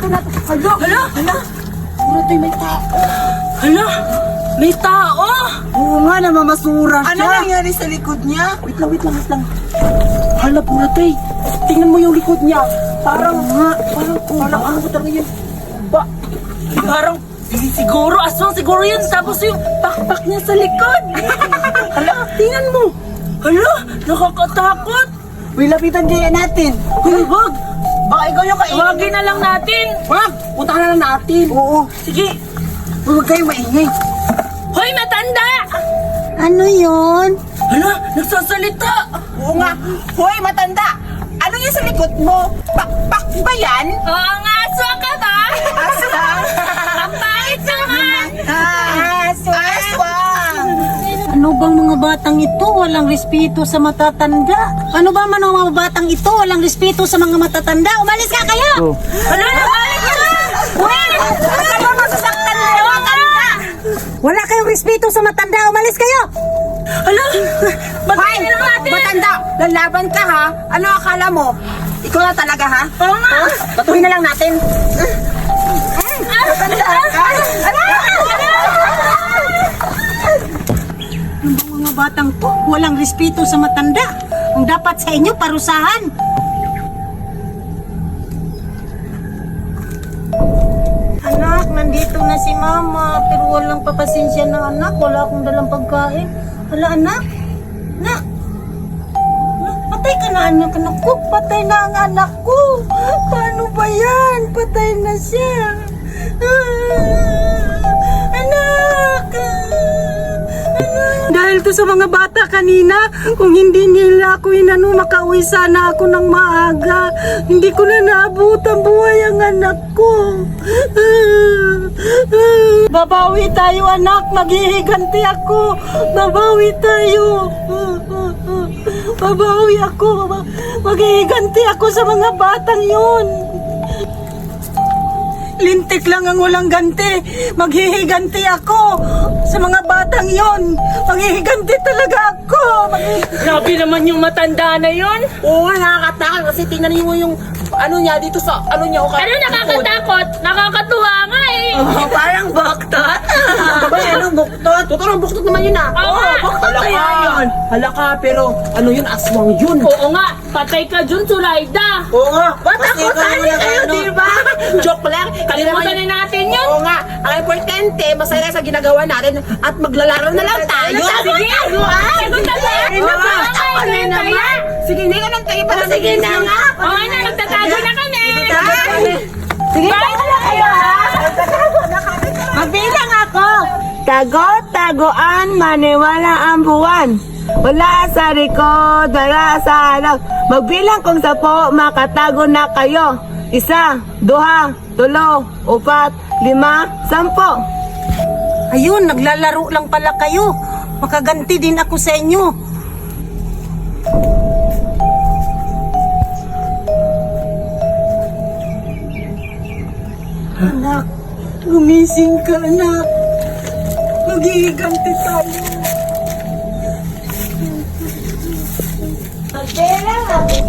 Lapitan natin. Hala! Hala! Hala! Buratoy, may tao. Hala! May tao! Oo nga, namamasura siya. Ano nangyari sa likod niya? Wait lang. Hala, Buratoy. Tingnan mo yung likod niya. Parang ano ko talaga yun? Parang siguro, aswang siguro yun. Tapos yung pakpak niya sa likod. Hala, tingnan mo. Hala! Nakakatakot! Uy, lapitan kaya natin. Uy, wag! Baka ikaw yung kainin. Wagin na lang natin! Wag! Punta na lang natin. Oo. Sige! Huwag kayong maingay. Hoy, matanda! Ano yun? Hala! Nagsasalita! Oo nga. Hoy, matanda! Ano yan sa likod mo? Pakpak ba yan? Oo nga, aswang ka ba? Aswang! Ang pangit naman! Aswang! Ano bang mga batang ito? Walang respeto sa matatanda. Ano ba man ang mga batang ito? Walang respeto sa mga matatanda. Umalis ka kayo! Hala! Nabalik ka na! Ano masasaktan mo? Matanda! Wala kayong respeto sa matanda. Umalis kayo! Hala! Hoy! Batayin na lang natin! Matanda! Lalaban ka ha? Ano akala mo? Ikaw na talaga ha? Oo nga! Batuhin na lang natin. Matanda ka? Ano bang mga batang to? Walang respeto sa matanda. Ang dapat sa inyo, parusahan. Anak, nandito na si mama. Pero walang papasensya na anak. Wala akong dalang pagkain. Hala anak. Anak. Patay ka na anak ko. Patay na ang anak ko. Paano ba yan? Patay na siya. Anak. Dahil to sa mga bata kanina, kung hindi nila ako inano, makauwi sana ako ng maaga. Hindi ko na naabot ang buhay ang anak ko. Babawi tayo anak, maghihiganti ako. Babawi tayo. Babawi ako. Maghihiganti ako sa mga batang yun. Lintik lang ang walang ganti. Maghihiganti ako sa mga batang yon. Maghihiganti talaga ako. Grabe naman yung matanda na yon. Oo nga, nakakatakot kasi tingnan niyo yung ano niya dito sa ano niya. Ano nakakatakot? Nakakatuwa nga eh. Parang baktot. Ba ano buktot? Totoo buktot naman yun ah. Oo nga. Buktot kaya yun. Halaka pero ano yun, aswang yun. Oo nga, patay ka dun, Sulaida. Oo nga. Matakotan niyo kayo, di ba? Joke lang. Kalimutan na natin yun. Oo nga. Ang importante, masaya sa ginagawa natin at maglalaro na lang tayo. Sige, sagot na ba? Ano naman? Sige, hindi ka nang tayo para sige na nga. Oo na, nagtatago na kami. Sige, Bye na kayo ha. Magbilang ako. Tago-tagoan, maniwala ang buwan. Wala sa likod, wala sa harap. Magbilang kung 10, makatago na kayo. 1, 2, 3, 4, 5, 10. Ayun, naglalaro lang pala kayo. Makaganti din ako sa inyo. Anak, gumising ka anak. Maghihiganti tayo. Magbilang ang 10,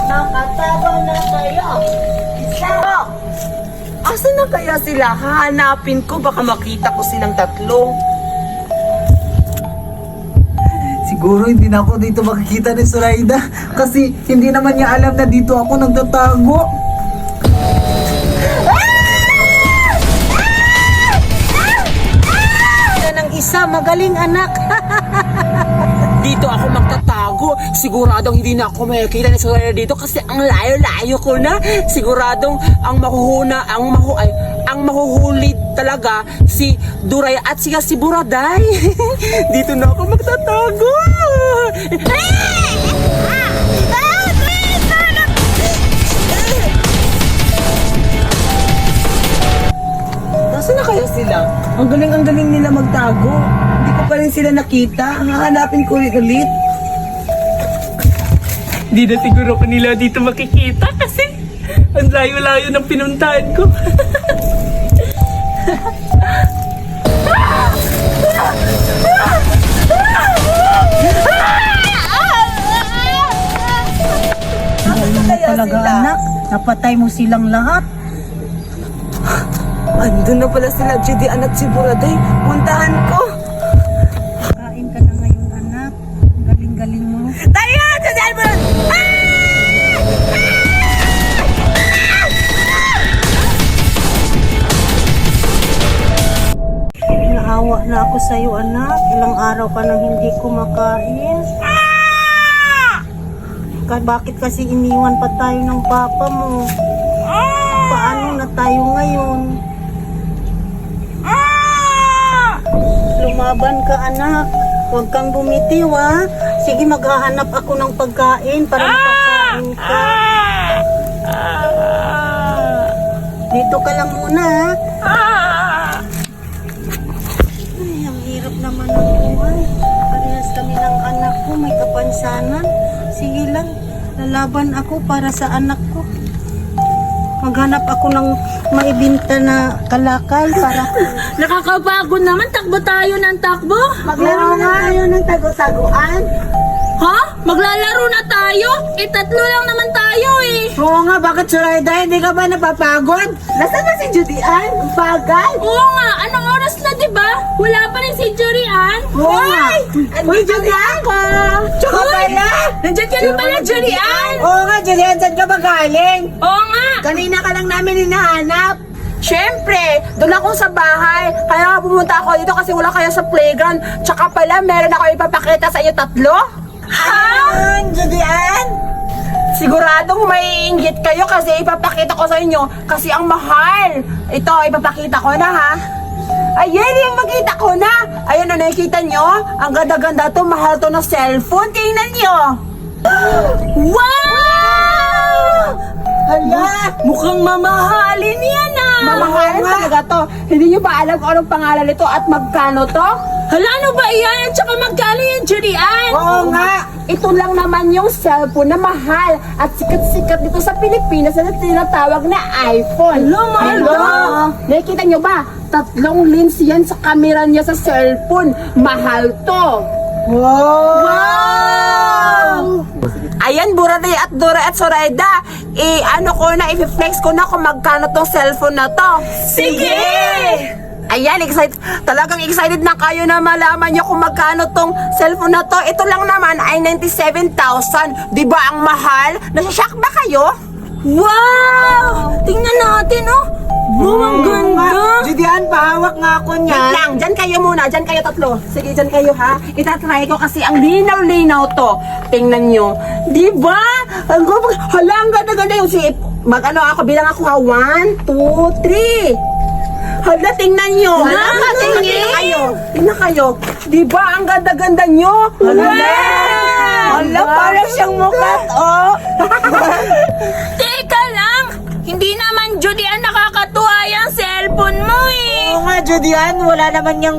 makatago na kayo. 1. Asa na kaya sila? Hahanapin ko, baka makita ko silang 3. Siguro hindi na ako dito makikita ni Suraida kasi hindi naman niya alam na dito ako nagtatago. Yan ang isa, magaling anak. Dito ako magtatago. Siguradong hindi na ako makikita ni Suraida dito kasi ang layo-layo ko na. Siguradong ang mahuhuli talaga si Duray at siya si Buraday. Dito na ako magtatago. Nasaan na kaya sila? Ang galing nila magtago. Hindi ko pa rin sila nakita. Hahanapin ko ulit. Hindi na siguro kanila dito makikita kasi ang layo-layo ng pinuntahan ko. Talaga anak, napatay mo silang lahat. Andun na pala sila Judian at si Buraday. Puntahan ko. Kain ka na ngayon, anak. Ang galing-galing mo. Tayo! Judian! Buraday! Naawa na ako sa'yo, anak. Ilang araw ka nang hindi kumakain. Bakit kasi iniwan pa tayo ng papa mo? Paano na tayo ngayon? Lumaban ka, anak. Huwag kang bumitiw, ha? Sige, maghahanap ako ng pagkain para makakain ka. Dito ka lang muna, ha? Ay, ang hirap naman ng buhay. Parehas kami ng anak ko, may kapansanan. Sige lang, lalaban ako para sa anak ko. Maghanap ako ng maibinta na kalakal para... Nakakapagod naman, takbo tayo ng takbo. Maglaro na tayo ng tago-taguan. Ha? Maglalaro na tayo? Tatlo lang naman tayo eh. Oo nga, bakit Surayda? Hindi ka ba napapagod? Nasaan na si Judian? Ang bagal. Oo nga, anong oras na diba? Wala pa rin si Jurian. Oo nga. Uy, Judian! Tsaka pala! Nandiyan ka na pala, Jurian. Oo nga, Judian, saan ka ba galing? Oo nga. Kanina ka lang namin hinahanap. Siyempre, doon ako sa bahay. Kaya nga pumunta ako dito kasi wala kayo sa playground. Tsaka pala, meron ako ipapakita sa inyo tatlo. Ha? Judian? Siguradong may inggit kayo kasi ipapakita ko sa inyo kasi ang mahal. Ito, ipapakita ko na ha. Ayan, yung makita ko na. Ayan na, nakikita nyo? Ang ganda-ganda to, mahal to na cellphone. Tingnan nyo. Wow! Hala! Mukhang mamahalin yan ah. Mamahalan talaga to. Hindi nyo ba alam kung anong pangalan nito at magkano to? Hala, ano ba yan? At saka magkano yan, Jurian? Oo nga. Ito lang naman yung cellphone na mahal at sikat-sikat dito sa Pilipinas na tinatawag na iPhone. Hello, mahal to. Nakikita nyo ba? 3 lens yan sa camera niya sa cellphone. Mahal to. Wow! Ayan, Buraday at Dora at Sorayda. Ano ko na, i-flex ko na kung magkano tong cellphone na to. Sige! Ayan, talagang excited na kayo na malaman nyo kung magkano tong cellphone na to. Ito lang naman ay 97,000. Di ba ang mahal? Nasashock ba kayo? Wow! Tingnan natin, oh. Wow, ang ganda. Judian, pahawak nga ako niya. Wait lang, dyan kayo muna. Dyan kayo tatlo. Sige, dyan kayo ha. Itatry ko kasi ang linaw-linaw to. Tingnan nyo. Di ba? Hala, ang ganda-ganda yung si... ako, bilang ako ha. 1, 2, 3. Hala, tingnan nyo. Tingnan kayo. Tingnan kayo. Di ba ang ganda-ganda nyo? Hala, parang siyang mukat, oh. Teka lang. Hindi naman, Judian, nakakatuwa yung cellphone mo eh. Oo nga, Judian, wala naman yung,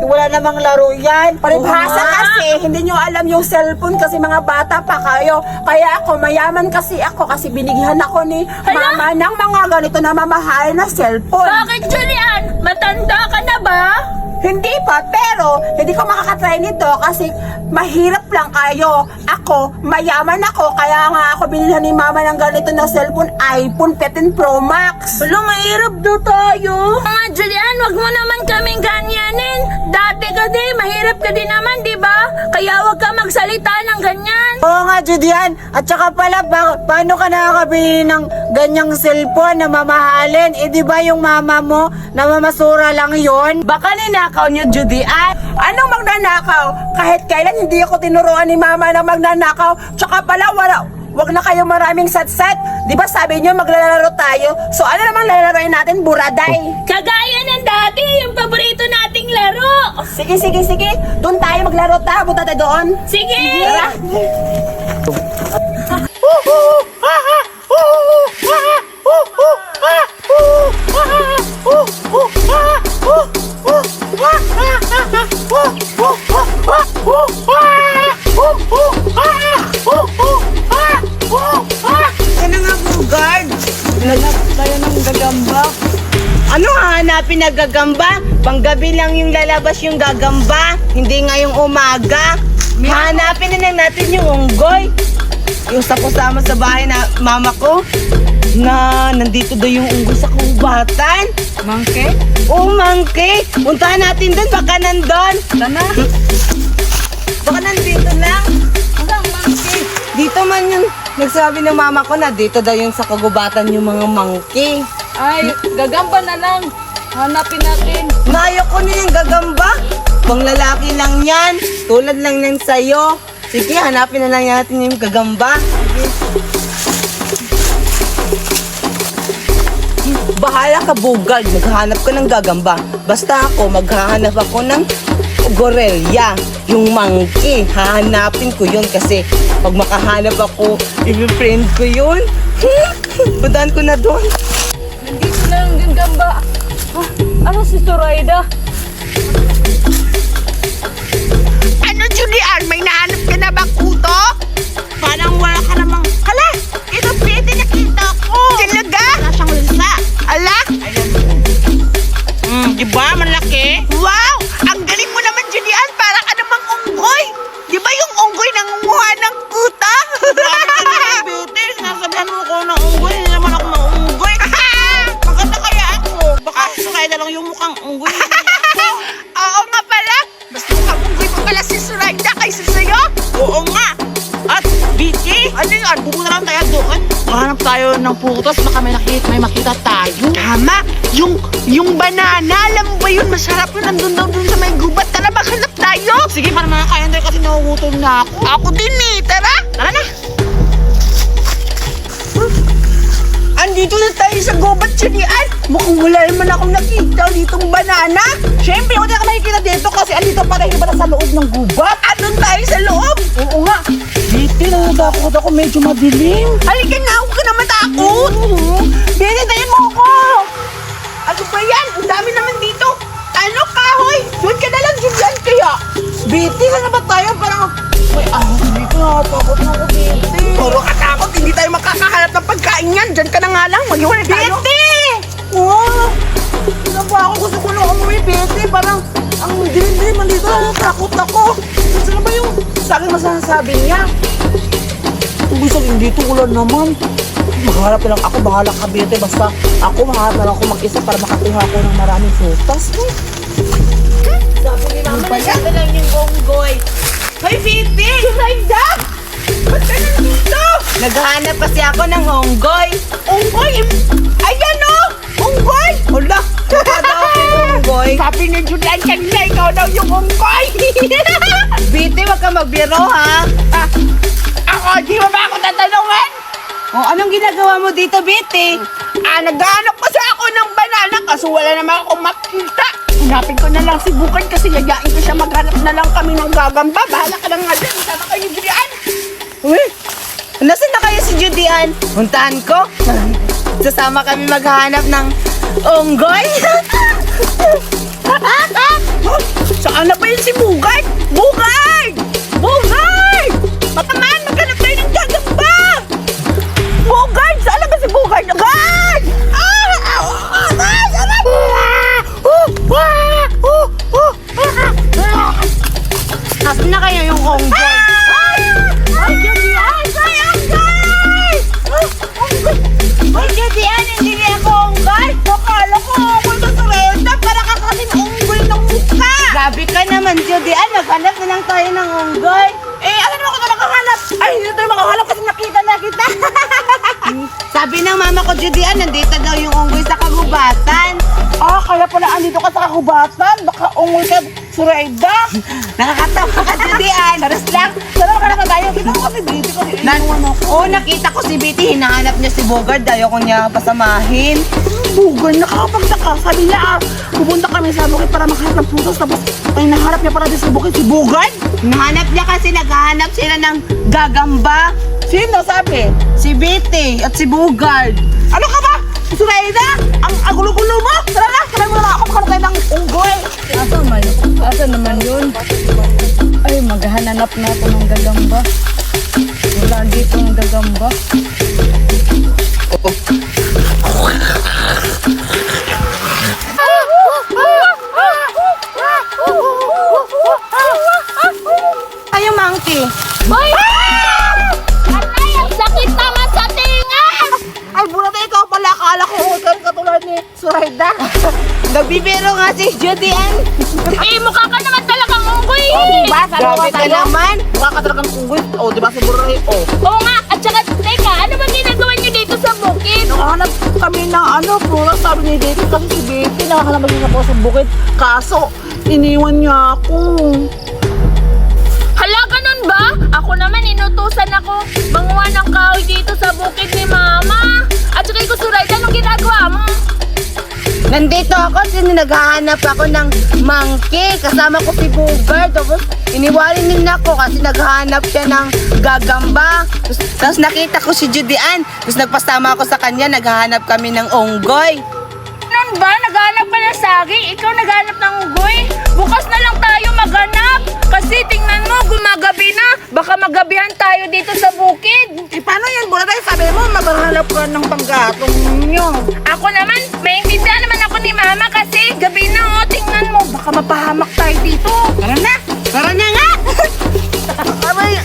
wala namang laro yan. Paribhasa kasi, hindi nyo alam yung cellphone kasi mga bata pa kayo. Kaya ako, mayaman kasi binigyan ako ni mama ng mga ganito na mamahal na cellphone. Bakit, Julian? Matanda ka na ba? Hindi pa, pero hindi ko makakatry nito kasi mahirap lang kayo. Ako, mayaman ako, kaya nga ako binilhan ni mama ng ganito na cellphone, iPhone 15 Pro Max. Wala, mahirap daw tayo. Julian, wag mo naman kaming ganyanin. Dati ka din, mahirap ka din naman, di ba? Kaya wag ka magsalita ng ganyan. Oo nga, Judian. At saka pala, paano ka nakakabili ng ganyang cellphone na mamahalin? Di ba yung mama mo na mamasura lang yon? Baka ninakaw niyo, Judian. Anong magnanakaw? Kahit kailan hindi ako tinuruan ni mama na magnanakaw. Tsaka pala, wag na kayo maraming sat-sat. Di ba sabi niyo maglalaro tayo? So ano naman lalaroin natin, Buraday? Kagaya ng dati, yung paborito nating laro. Sige. Doon tayo maglaro ta. Punta tayo doon. Sige! Tara. Ano nga po, guard? Lalabas tayo ng gagamba. Ano hahanapin na gagamba? Panggabi lang yung lalabas yung gagamba. Hindi ngayong umaga. Hahanapin na lang natin yung unggoy. Yung sa kasama sa bahay na mama ko na nandito daw yung unggoy sa kubo. kagubatan? Mangke? Oo, monkey. Puntahan natin doon, baka nandun. Sana? Baka nandito lang. Hanggang mangke. Dito man yung nagsabi ng mama ko na dito daw yung sa kagubatan yung mga monkey. Ay, gagamba na lang. Hanapin natin. Mayo ko na yung gagamba. Pang lalaki lang yan. Tulad lang yan sa'yo. Sige, hanapin na lang natin yung gagamba. Bahala ka, Bugard. Maghahanap ka ng gagamba. Basta ako, maghahanap ako ng gorilla. Yung monkey. Hahanapin ko yun kasi pag makahanap ako, i-friend ko yun. Puntahan ko na doon. Nandito na ang gagamba. Ah, ano si Zoraida? Ano, Julian? May nahanap ka na ba, kuto? Parang wala ka namang... Hala! Ito, pwede nakita ko! Talaga? Wala siyang lisa. Ala? Diba? Malaki? Wow! Ang galing mo naman, Julian! Para ka namang unggoy! Diba yung unggoy nangunguha ng kuta? Beauty, sinasabihan mo ko ng unggoy. Hindi naman ako ng unggoy. Maganda kaya ako. Baka Zoraida lang yung mukhang unggoy. Oo nga pala. Mas mukhang unggoy pa pala si Zoraida kaysa sa'yo. Oo nga. At Vicky, ano yun? Pupunta lang tayo doon. Mahanap tayo ng putos. Baka may makita tayo. Tama. Yung banana. Alam mo ba yun? Masarap yun. Nandun daw dun sa may gubat. Tara, maghanap tayo. Sige, para makakain tayo kasi nahugutom na ako. Ako din eh. Tara. Tara na. Andito na tayo sa gubat, Julian. Mukhang wala naman akong nakita ditong banana. Siyempre, wala ka makikita dito kasi andito pa tayo sa loob ng gubat. Andun tayo sa loob. Oo nga. Dito, natatakot ako. Medyo madilim. Halika na, huwag ka na matakot. Binitayin mo ako. Ano ba yan? Ang dami naman dito. Ano, kahoy? Doon ka na lang, Julian, kaya. Biti, na ba tayo? Parang... Uy, dito nakatakot na ako, Biti. Puro katakot, hindi tayo makakahanap ng pagkain yan. Diyan ka na nga lang, mag-iwalay tayo. Biti! Oo! Ano ba ako? Gusto ko na umuwi, Biti. Parang, ang dilim-dilim, mandito lang, natakot ako. Gusto na ba yung sa akin masasabi niya? Kung gusto dito, wala naman. Magharap na lang ako, bahala ka, Biti. Basta ako, magharap na lang ako mag-isa para makakuha ako ng maraming frutas. Sabi ni mama, nandito lang yung unggoy. Hoy, Biti! Zoraida! Ba't ka nandito? Naghahanap kasi ako ng unggoy. Unggoy! Ayan o! Unggoy! Hala, ikaw daw yung unggoy. Sabi ni Julian kanina, ikaw daw yung unggoy! Biti, wag ka magbiro, ha? Ako, di mo ba ako tatanungan? O, anong ginagawa mo dito, Biti? Naghahanap kasi ako ng banana kaso wala naman akong makita. Hanapin ko na lang si Bukad kasi yayain ko siya maghanap na lang kami ng gagamba. Bahala ka lang nga dyan. Sama kayo, Julian. Uy, nasaan na kayo si Judian? Puntahan ko. Sasama kami maghahanap ng unggoy. Saan na ba yun si Bukad? Bukad! Bukad! Matamaan, maghanap tayo ng gagamba! Bukad! Saan na ba si Bukad? Bukad! Nasaan na kayo yung unggoy? Ay, Julian! Ay, unggoy! Uy, Judian, hindi niya ako unggoy. Akala ko unggoy ka sa Renda. Para ka kasing unggoy ng mukha. Grabe ka naman, Judian. Maghanap na lang tayo ng unggoy. Alam mo ako na makahanap. Ay, hindi tayo makahanap kasi nakita na kita. Sabi ng mama ko, Judian, nandito daw yung unggoy sa kagubatan. Kaya pala andito ka sa kahubatan. Baka unggoy ka, Zoraida. Nakakatawa ka, Judian. Charis lang. Sana makahanap tayo. Kita mo kasi dito kasi iniwan ako. Oo, nakita ko si Betty. Hinahanap niya si Bogard. Ayoko niya pasamahin. Bugay, nakakapagtaka. Sabi niya, pupunta kami sa bukid para makahanap ng putos. Tapos, ay naharap niya para din sa bukid si Bugay. Hinahanap niya kasi naghahanap sila ng gagamba. Sino sabi? Si Betty at si Bogard. Ano ka ba? Zoraida? Ang agulo-gulo mo? Tara na, sabay mo na ako makahanap tayo ng unggoy. Asa naman yun? Ay, maghanap na ako ng gagamba. Wala dito ang gagamba. Ay, yung monkey. Hoy! Anay, ang sakit naman sa tinga! Ay, bulat ikaw pala. Akala ko unggoy ka katulad ni Surayda. Nagbibiro nga si Judy Ann. Eh, mukha ka naman talagang unggoy. Diba? Sabi ko ka naman. Mukha ka talagang kunggoy. O, diba siguro rin? O. Oo nga, at saka, teka, ano ba ginagawa niyo dito sa bukid? Nakahanap kami ng puro sabi ni David kasi si Betty nakahanap din ako sa bukid. Kaso, iniwan niya ako. Hala, ganun ba? Ako naman, inutusan ako manguha ng kahoy dito sa bukid ni Mama. At saka ikaw, Surayda, anong ginagawa mo? Nandito ako kasi naghahanap ako ng monkey. Kasama ko si Booger. Tapos iniwalin din ako kasi naghahanap siya ng gagamba. Tapos nakita ko si Judy Ann. Tapos nagpasama ako sa kanya. Naghahanap kami ng unggoy. Ganun ba? Naghanap ka ng saging? Ikaw naghanap ng unggoy? Bukas na lang tayo maghanap. Kasi tingnan mo, gumagabi na. Baka magabihan tayo dito sa bukid. Eh paano yan? Buray, sabi mo maghahanap ka ng panggatong ninyo. Ako naman, maintindihan naman ako ni Mama kasi gabi na, oh. Tingnan mo, baka mapahamak tayo dito. Tara na! Tara na nga! Aray!